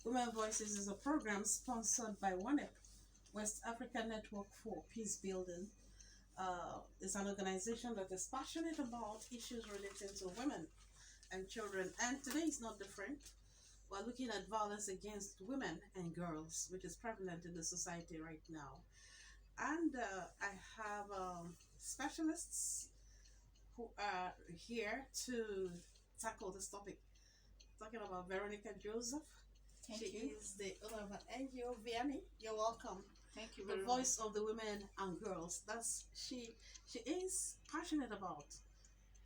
Women Voices is a program sponsored by ONEP, West Africa Network for Peace Building. It's an organization that is passionate about issues relating to women and children, and today is no different. We're looking at violence against women and girls, which is prevalent in the society right now. And I have specialists who are here to tackle this topic. Talking about Veronica Joseph. Thank She you. is the owner of an NGO, Vianney. You're welcome. Thank you The very much. voice of the women and girls. That's she is passionate about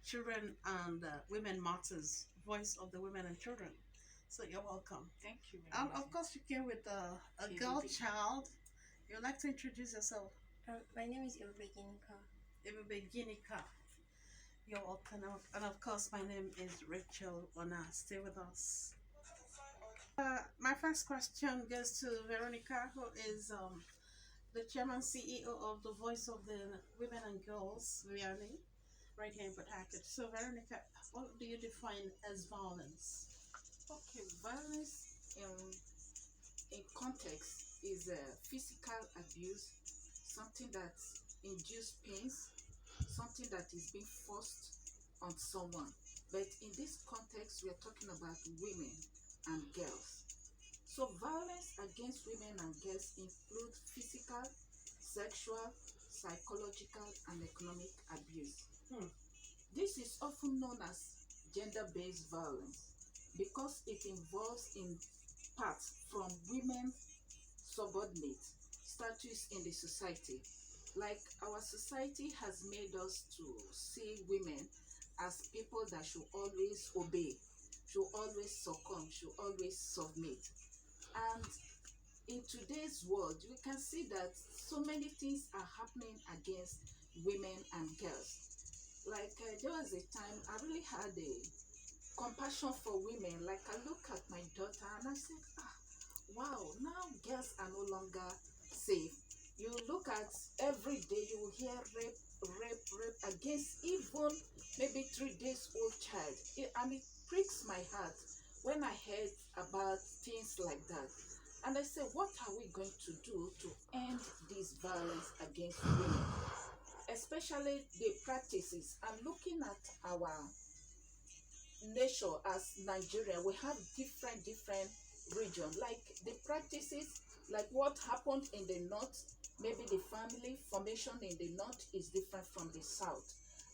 children and women matters. Voice of the women and children. So you're welcome. Thank you very And much. of course, you came with a Hey, girl baby. child. You'd like to introduce yourself. My name is Ilbeginika. Ibebe Ginika. You're welcome. And of course, my name is Rachel Onah. Stay with us. My first question goes to Veronica, who is the chairman CEO of the Voice of the Women and Girls, Vianney, right here in Port Harcourt. So, Veronica, what do you define as violence? Okay, violence in context is physical abuse, something that induces pains, something that is being forced on someone. But in this context, we are talking about women and girls. So violence against women and girls include physical, sexual, psychological, and economic abuse. Hmm. This is often known as gender-based violence because it involves in part from women's subordinate status in the society. Like our society has made us to see women as people that should always obey, should always succumb, should always submit. And in today's world, we can see that so many things are happening against women and girls. Like there was a time I really had a compassion for women. Like I look at my daughter and I said, wow, now girls are no longer safe. You look at every day, you will hear rape against even maybe 3 days old child. And it pricks my heart when I heard about things like that. And I said, what are we going to do to end this violence against women? Especially the practices. I'm looking at our nation as Nigeria. We have different regions. Like the practices, like what happened in the north, maybe the family formation in the north is different from the south.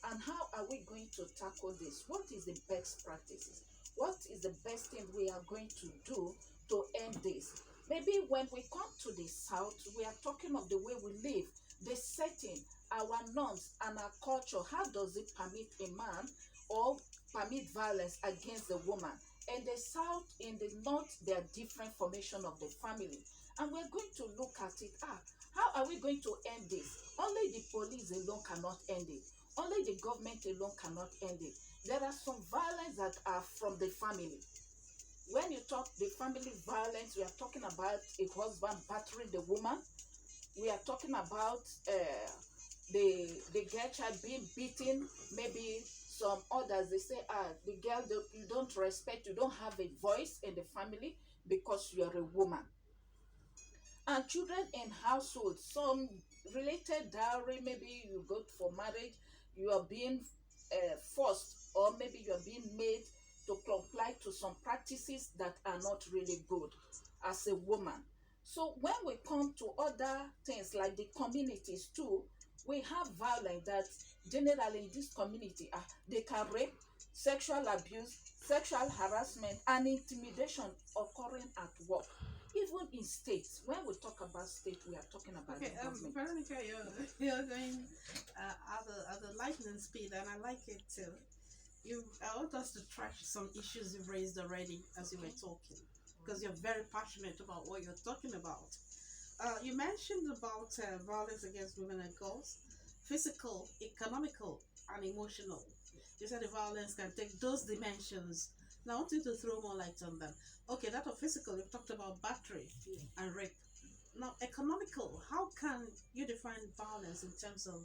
And how are we going to tackle this? What is the best practices? What is the best thing we are going to do to end this? Maybe when we come to the south, we are talking of the way we live, the setting, our norms and our culture. How does it permit a man or permit violence against the woman? In the south, in the north, there are different formation of the family. And we're going to look at it. How are we going to end this? Only the police alone cannot end it. Only the government alone cannot end it. There are some violence that are from the family. When you talk the family violence, we are talking about a husband battering the woman. We are talking about the girl child being beaten. Maybe some others, they say, the girl, you don't respect, you don't have a voice in the family because you are a woman. And children in households, some related dowry, maybe you go for marriage, you are being forced, or maybe you are being made to comply to some practices that are not really good as a woman. So when we come to other things like the communities too, we have violence that generally in this community, they can rape, sexual abuse, sexual harassment, and intimidation occurring at work. Even in states, when we talk about state, we are talking about Okay, the government. Veronica, you're going at the lightning speed, and I like it too. I want us to trash some issues you've raised already as you were talking, because you're very passionate about what you're talking about. You mentioned about violence against women and girls, physical, economical, and emotional. You said the violence can take those dimensions. Now, I want you to throw more light on them. Okay, that of physical, you've talked about battery and rape. Now, economical, how can you define violence in terms of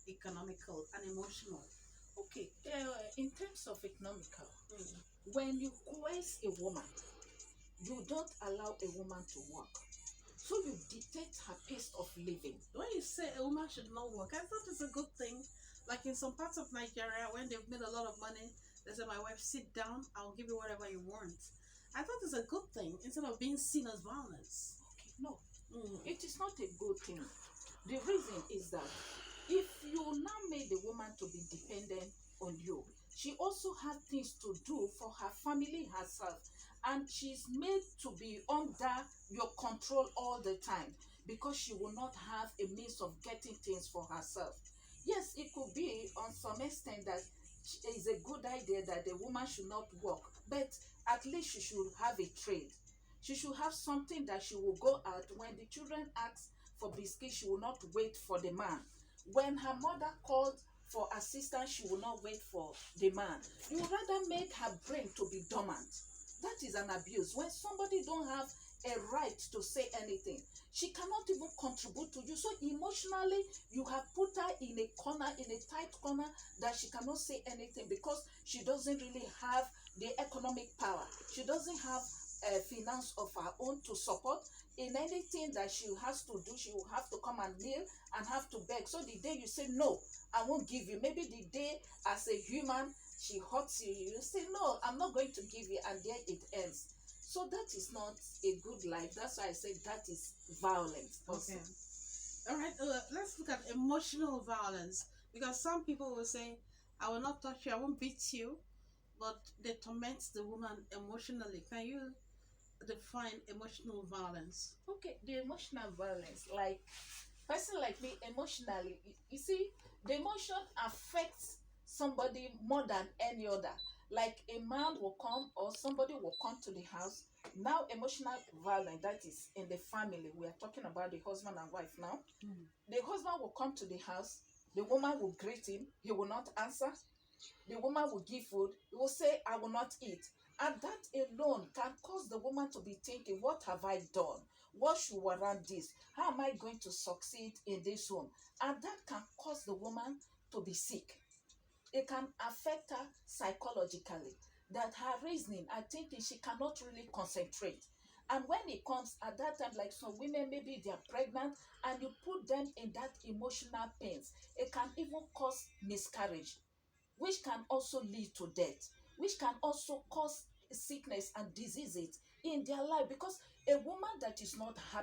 economical and emotional? Okay, in terms of economical, Mm. when you coerce a woman, You don't allow a woman to work. So you dictate her pace of living. When you say a woman should not work, I thought it's a good thing. Like in some parts of Nigeria, when they've made a lot of money, they say, "My wife, sit down. I'll give you whatever you want." I thought it's a good thing instead of being seen as violence. Okay, no, Mm. it is not a good thing. The reason is that if you now made the woman to be dependent on you, she also has things to do for her family herself, and she's made to be under your control all the time because she will not have a means of getting things for herself. Yes, it could be on some extent that it's a good idea that the woman should not work, but at least she should have a trade. She should have something that she will go out when the children ask for biscuit, she will not wait for the man. When her mother called for assistance, she will not wait for the man. You would rather make her brain to be dormant. That is an abuse. When somebody don't have a right to say anything, she cannot even contribute to you. So emotionally, you have put her in a corner, in a tight corner, that she cannot say anything because she doesn't really have the economic power. She doesn't have a finance of her own to support in anything that she has to do. She will have to come and kneel and have to beg. So the day you say no, I won't give you, maybe the day as a human she hurts you, you say no, I'm not going to give you, and there it ends. So that is not a good life. That's why I say that is violence also. Okay. All right. Let's look at emotional violence because some people will say, "I will not touch you. I won't beat you," but they torment the woman emotionally. Can you define emotional violence? Okay, the emotional violence, like person like me emotionally, you see, the emotion affects somebody more than any other. Like a man will come or somebody will come to the house. Now emotional violence, that is in the family, we are talking about the husband and wife now. Mm. The husband will come to the house, the woman will greet him, he will not answer. The woman will give food, he will say, I will not eat. And that alone can cause the woman to be thinking, what have I done? What should warrant this? How am I going to succeed in this home? And that can cause the woman to be sick. It can affect her psychologically. That her reasoning, I think she cannot really concentrate. And when it comes at that time, like some women, maybe they are pregnant, and you put them in that emotional pains, it can even cause miscarriage, which can also lead to death, which can also cause sickness and diseases in their life, because a woman that is not happy